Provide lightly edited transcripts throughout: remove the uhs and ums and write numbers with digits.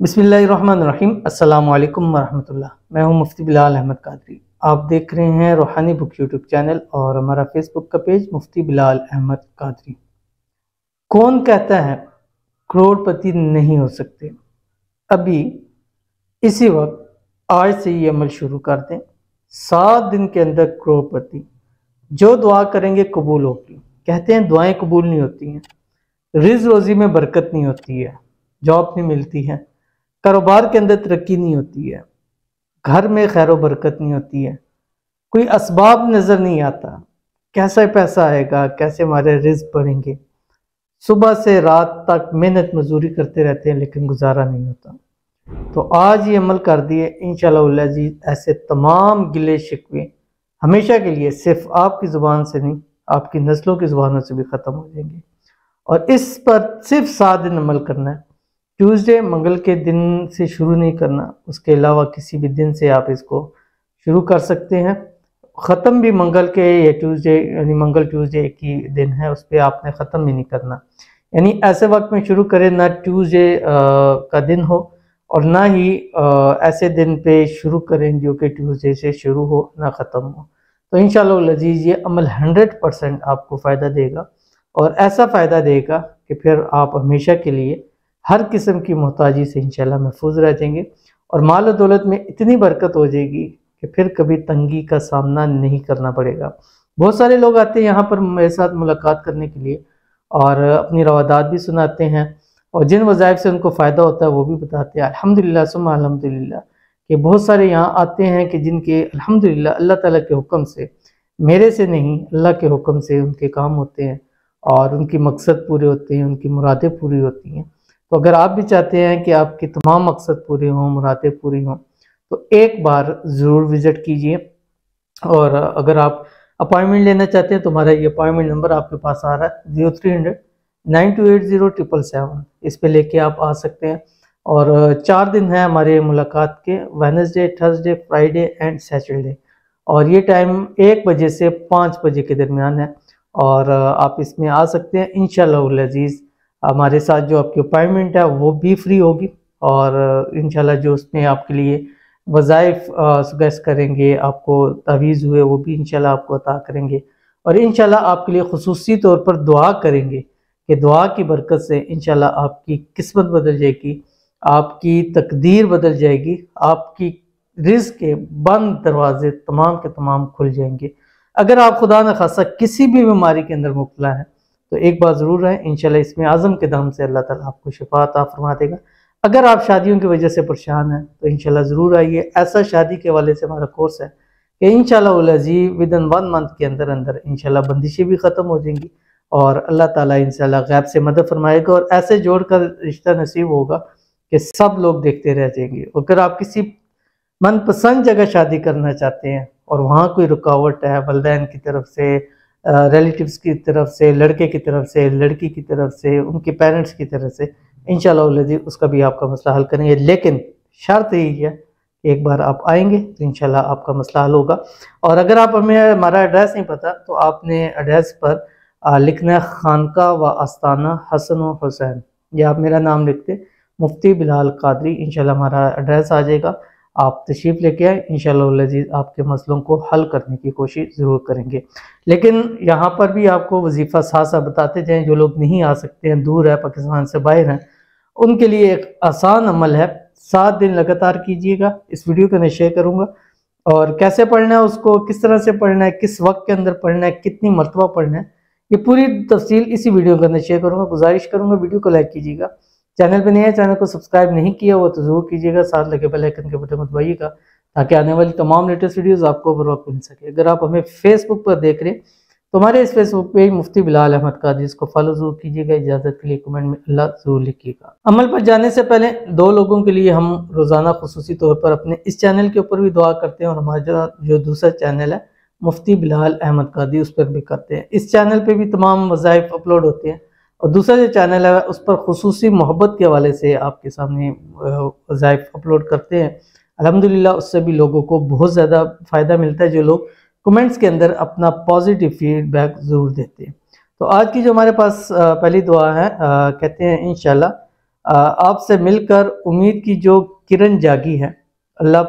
बिस्मिल्लाहिर्रहमानिर्रहीम। अस्सलाम वालेकुम वरहमतुल्लाह। मैं हूं मुफ्ती बिलाल अहमद कादरी। आप देख रहे हैं रूहानी बुक यूट्यूब चैनल और हमारा फेसबुक का पेज मुफ्ती बिलाल अहमद कादरी। कौन कहता है करोड़पति नहीं हो सकते? अभी इसी वक्त आज से ये अमल शुरू कर दें। 7 दिन के अंदर करोड़पति। जो दुआ करेंगे कबूल होगी। कहते हैं दुआएं कबूल नहीं होती हैं, रिज़्क रोज़ी में बरकत नहीं होती है, जॉब नहीं मिलती है, कारोबार के अंदर तरक्की नहीं होती है, घर में खैर बरकत नहीं होती है, कोई असबाब नज़र नहीं आता, कैसे पैसा आएगा, कैसे हमारे रिज़्क बढ़ेंगे। सुबह से रात तक मेहनत मजदूरी करते रहते हैं लेकिन गुजारा नहीं होता। तो आज ये अमल कर दिए इंशाअल्लाह अज़ीज़, ऐसे तमाम गिले शिकवे हमेशा के लिए सिर्फ आपकी ज़ुबान से नहीं, आपकी नस्लों की ज़ुबानों से भी ख़त्म हो जाएंगे। और इस पर सिर्फ 7 दिन अमल करना है। ट्यूसडे मंगल के दिन से शुरू नहीं करना, उसके अलावा किसी भी दिन से आप इसको शुरू कर सकते हैं। ख़त्म भी मंगल के या ट्यूसडे, यानी मंगल ट्यूसडे एक ही दिन है, उस पर आपने ख़त्म भी नहीं करना। यानी ऐसे वक्त में शुरू करें ना ट्यूसडे का दिन हो और ना ही ऐसे दिन पे शुरू करें जो कि ट्यूसडे से शुरू हो ना ख़त्म हो। तो इंशाअल्लाह अज़ीज़ ये अमल 100% आपको फ़ायदा देगा और ऐसा फ़ायदा देगा कि फिर आप हमेशा के लिए हर किस्म की मोहताजी से इंशाल्लाह महफूज रह जाएंगे और माल और दौलत में इतनी बरकत हो जाएगी कि फिर कभी तंगी का सामना नहीं करना पड़ेगा। बहुत सारे लोग आते हैं यहाँ पर मेरे साथ मुलाकात करने के लिए और अपनी रवादात भी सुनाते हैं और जिन वज़ाइफ से उनको फ़ायदा होता है वो भी बताते हैं। अल्हम्दुलिल्लाह सुम्मा अल्हम्दुलिल्लाह कि बहुत सारे यहाँ आते हैं कि जिनके अल्हम्दुलिल्लाह अल्लाह ताला के हुक्म से, मेरे से नहीं अल्लाह के हुक्म से उनके काम होते हैं और उनकी मकसद पूरे होते हैं, उनकी मुरादें पूरी होती हैं। तो अगर आप भी चाहते हैं कि आपके तमाम मकसद पूरे हों, मुरादें पूरी हों, तो एक बार ज़रूर विज़िट कीजिए। और अगर आप अपॉइंटमेंट लेना चाहते हैं तो हमारा ये अपॉइंटमेंट नंबर आपके पास आ रहा है 0300 9280 इस पे लेके आप आ सकते हैं। और 4 दिन है हमारे मुलाकात के, Wednesday, Thursday, Friday and Saturday. और ये टाइम 1 बजे से 5 बजे के दरमियान है और आप इसमें आ सकते हैं इंशाअल्लाह अज़ीज़। हमारे साथ जो आपकी अपॉइंटमेंट है वो भी फ्री होगी और इंशाल्लाह जो उसमें आपके लिए वज़ाइफ सजेस्ट करेंगे, आपको तावीज़ हुए वो भी इंशाल्लाह आपको अता करेंगे और इंशाल्लाह आपके लिए खुसूसी तौर पर दुआ करेंगे कि दुआ की बरकत से इंशाल्लाह आपकी किस्मत बदल जाएगी, आपकी तकदीर बदल जाएगी, आपकी रिज़्क के बंद दरवाजे तमाम के तमाम खुल जाएंगे। अगर आप खुदा न खासा किसी भी बीमारी के अंदर मुब्तला है तो एक बार ज़रूर है, इंशाल्लाह इसमें आज़म के दम से अल्लाह ताला आपको शिफा अता फरमा देगा। अगर आप शादियों की वजह से परेशान हैं तो इंशाल्लाह ज़रूर आइए। ऐसा शादी के वाले से हमारा कोर्स है कि इंशाल्लाह अज़ीज़ विदिन 1 मंथ के अंदर अंदर इंशाल्लाह बंदिशें भी ख़त्म हो जाएंगी और अल्लाह ताला इंशाल्लाह गैब से मदद फरमाएगा और ऐसे जोड़ कर रिश्ता नसीब होगा कि सब लोग देखते रह जाएंगे। अगर आप किसी मनपसंद जगह शादी करना चाहते हैं और वहाँ कोई रुकावट है वालिदैन की तरफ से, रिलेटिव्स की तरफ से, लड़के की तरफ से, लड़की की तरफ से, उनके पेरेंट्स की तरफ से, इंशाअल्लाह उसका भी आपका मसला हल करेंगे। लेकिन शर्त यही है कि एक बार आप आएंगे तो इंशाल्लाह आपका मसला हल होगा। और अगर आप हमें हमारा एड्रेस नहीं पता तो आपने एड्रेस पर लिखना है खानका व आस्ताना हसन व हुसैन, या आप मेरा नाम लिखते मुफ्ती बिलाल कादरी, इंशाल्लाह हमारा एड्रेस आ जाएगा। आप तशरीफ़ लेके आए, इंशाअल्लाह अज़ीज़ आपके मसलों को हल करने की कोशिश ज़रूर करेंगे। लेकिन यहाँ पर भी आपको वजीफ़ा साथ साथ बताते जाएँ, जो लोग नहीं आ सकते हैं, दूर है, पाकिस्तान से बाहर हैं, उनके लिए एक आसान अमल है। 7 दिन लगातार कीजिएगा। इस वीडियो को मैं शेयर करूँगा और कैसे पढ़ना है उसको, किस तरह से पढ़ना है, किस वक्त के अंदर पढ़ना है, कितनी मरतबा पढ़ना है, ये पूरी तफसील इसी वीडियो के अंदर शेयर करूँगा। गुजारिश करूँगा वीडियो को लाइक कीजिएगा। चैनल पे नए हैं, चैनल को सब्सक्राइब नहीं किया हुआ तो ज़रूर कीजिएगा, साथ लगे बेल आइकन के बटन को दबाइएगा ताकि आने वाली तमाम लेटेस्ट वीडियोस आपको बर वक्त मिल सके। अगर आप हमें फेसबुक पर देख रहे हैं तो हमारे इस फेसबुक पेज मुफ्ती बिलाल अहमद कादरी, इसको फॉलो जरूर कीजिएगा। इजाज़त के लिए कमेंट में अल्लाह ज़रूर लिखिएगा। अमल पर जाने से पहले 2 लोगों के लिए हम रोज़ाना खुसूसी तौर पर अपने इस चैनल के ऊपर भी दुआ करते हैं और हमारा जो दूसरा चैनल है मुफ्ती बिलाल अहमद कादरी, उस पर भी करते हैं। इस चैनल पर भी तमाम वज़ाइफ अपलोड होते हैं और दूसरा जो चैनल है उस पर खुसूसी मोहब्बत के हवाले से आपके सामने वज़ाइफ अपलोड करते हैं। अल्हम्दुलिल्लाह उससे भी लोगों को बहुत ज़्यादा फ़ायदा मिलता है, जो लोग कमेंट्स के अंदर अपना पॉजिटिव फीडबैक ज़रूर देते हैं। तो आज की जो हमारे पास पहली दुआ है, कहते हैं इंशाल्लाह आपसे मिलकर उम्मीद की जो किरण जागी है, अल्लाह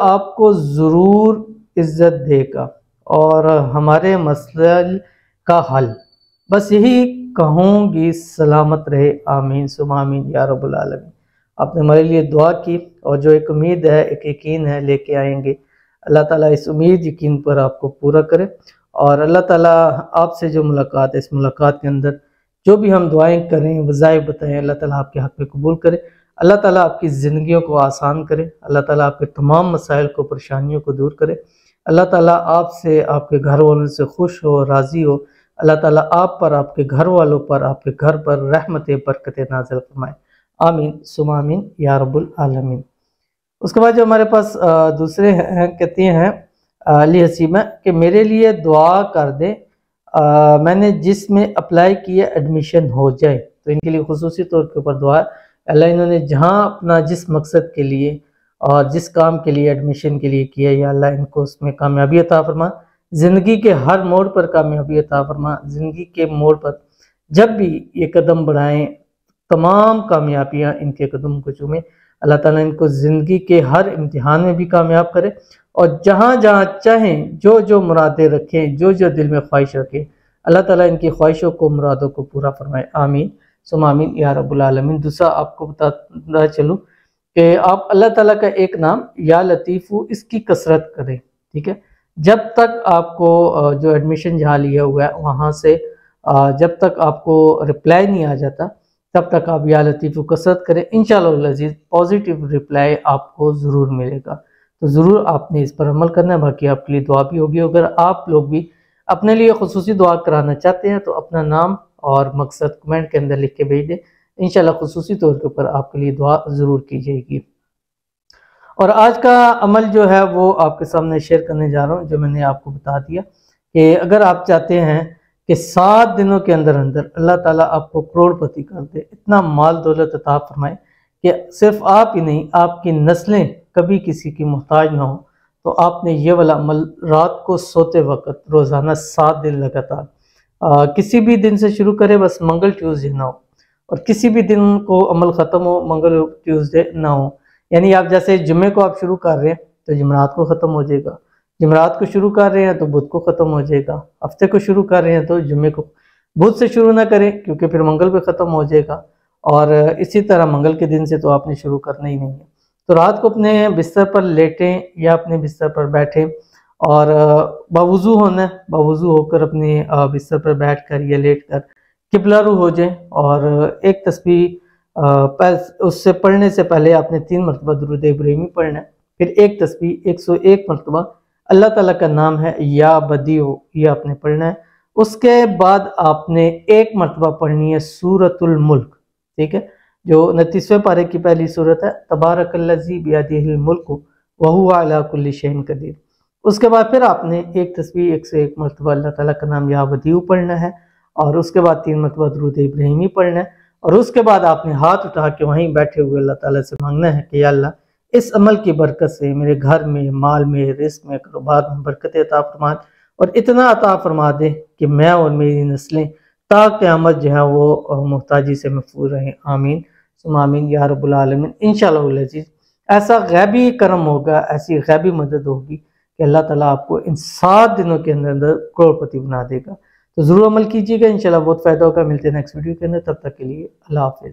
आपको ज़रूर इज्जत देगा और हमारे मसले का हल। बस यही कहूँगी, सलामत रहे, आमीन सुमा आमीन या रब्बुल आलमीन। आपने हमारे लिए दुआ की और जो एक उम्मीद है, एक यकीन है लेके आएंगे। अल्लाह ताला इस उम्मीद यकीन पर आपको पूरा करे और अल्लाह ताला आपसे जो मुलाकात है, इस मुलाकात के अंदर जो भी हम दुआएं करें, वज़ाइफ बताएं, अल्लाह ताला आपके हक़ में कबूल करे। अल्लाह ताला आपकी ज़िंदगियों को आसान करे। अल्लाह ताला आपके तमाम मसाइल को, परेशानियों को दूर करे। अल्लाह ताला आपसे, आपके घर वालों से खुश हो, राज़ी हो। अल्लाह ताला आप पर, आपके घर वालों पर, आपके घर पर रहमतें बरकतें नाज़िल फरमाए। आमीन सुमा आमीन या रब्बुल आलमीन। उसके बाद जो हमारे पास दूसरे हैं, कहती हैं अली हसीमा कि मेरे लिए दुआ कर दे, मैंने जिसमें अप्लाई किया एडमिशन हो जाए। तो इनके लिए खुसूसी तौर के ऊपर दुआ है, अल्लाह इन्होंने जहाँ अपना जिस मकसद के लिए और जिस काम के लिए एडमिशन के लिए किया, या अल्लाह इनको उसमें कामयाबी अता फरमा, ज़िंदगी के हर मोड़ पर कामयाबी अता फरमा। ज़िंदगी के मोड़ पर जब भी ये कदम बढ़ाएं, तमाम कामयाबियाँ इनके कदम को चूमें। अल्लाह ताला इनको ज़िंदगी के हर इम्तिहान में भी कामयाब करे और जहाँ जहाँ चाहें, जो जो मुरादें रखें, जो जो दिल में ख्वाहिश रखें, अल्लाह ताला इनकी ख्वाहिशों को, मुरादों को पूरा फरमाए। आमीन सुमा आमीन या रब्बुल आलमीन। दूसरा आपको बताता चलूँ कि आप अल्लाह ताला का एक नाम या लतीफ़ू, इसकी कसरत करें। ठीक है, जब तक आपको जो एडमिशन जहाँ लिया हुआ है वहाँ से जब तक आपको रिप्लाई नहीं आ जाता, तब तक आप या लतीफ़ कसरत करें। इंशाअल्लाह अज़ीज़ पॉजिटिव रिप्लाई आपको ज़रूर मिलेगा। तो ज़रूर आपने इस पर अमल करना है। बाकी आपके लिए दुआ भी होगी। अगर आप लोग भी अपने लिए खुसूसी दुआ कराना चाहते हैं तो अपना नाम और मकसद कमेंट के अंदर लिख के भेज दें। इंशाअल्लाह खुसूसी तौर के ऊपर आपके लिए दुआ ज़रूर की जाएगी। और आज का अमल जो है वो आपके सामने शेयर करने जा रहा हूँ, जो मैंने आपको बता दिया कि अगर आप चाहते हैं कि 7 दिनों के अंदर अंदर अल्लाह ताला आपको करोड़पति कर दे, इतना माल दौलत अता फरमाए कि सिर्फ आप ही नहीं, आपकी नस्लें कभी किसी की मोहताज ना हो, तो आपने ये वाला अमल रात को सोते वक्त रोज़ाना 7 दिन लगातार किसी भी दिन से शुरू करें, बस मंगल ट्यूसडे ना हो, और किसी भी दिन को अमल ख़त्म हो, मंगल ट्यूसडे ना हो। यानी आप जैसे जुम्मे को आप शुरू कर रहे हैं तो जुमरात को ख़त्म हो जाएगा, जुमरात को शुरू कर रहे हैं तो बुध को ख़त्म हो जाएगा, हफ्ते को शुरू कर रहे हैं तो जुम्मे को, बुध से शुरू ना करें क्योंकि फिर मंगल पे ख़त्म हो जाएगा, और इसी तरह मंगल के दिन से तो आपने शुरू करना ही नहीं है। तो रात को अपने बिस्तर पर लेटें या अपने बिस्तर पर बैठें और बावुज़ू होना है, बावुज़ू होकर अपने बिस्तर पर बैठ कर या लेट कर किबला रू हो जाए और एक तस्बीह उससे पढ़ने से पहले आपने 3 मरतबा दुरूद इब्राहिमी पढ़ना है। फिर एक तस्बीह 101 मरतबा अल्लाह ताला का नाम है या बदीओ, ये आपने पढ़ना है। उसके बाद आपने 1 मरतबा पढ़नी है सूरतुल मुल्क। ठीक है, जो 29वें पारे की पहली सूरत है, तबारकल्लज़ी बियदिहिल मुल्कु व हुवा अला कुल्लि शैइन कदीर। उसके बाद फिर आपने एक तस्बीह 101 मरतबा अल्लाह ताला का नाम या बदीओ पढ़ना है और उसके बाद 3 मरतबा दुरूद इब्राहिमी पढ़ना है और उसके बाद आपने हाथ उठा के वहीं बैठे हुए अल्लाह ताला से मांगना है कि या अल्लाह इस अमल की बरकत से मेरे घर में, माल में, रिस्क में, कारोबार में बरकत अता फरमा और इतना अता फरमा दे कि मैं और मेरी नस्लें ता क़यामत जो है वो मुहताजी से महफूज रहें। आमीन सुम्मा आमीन या रब्बुल आलमीन। इंशाअल्लाह अज़ीज़ ऐसा गैबी करम होगा, ऐसी गैबी मदद होगी कि अल्लाह ताला आपको इन 7 दिनों के अंदर अंदर करोड़पति बना देगा। तो ज़रूर अमल कीजिएगा, इंशाअल्लाह बहुत फ़ायदा होगा। मिलते हैं नेक्स्ट वीडियो के अंदर, तब तक के लिए अल्लाह हाफ़िज़।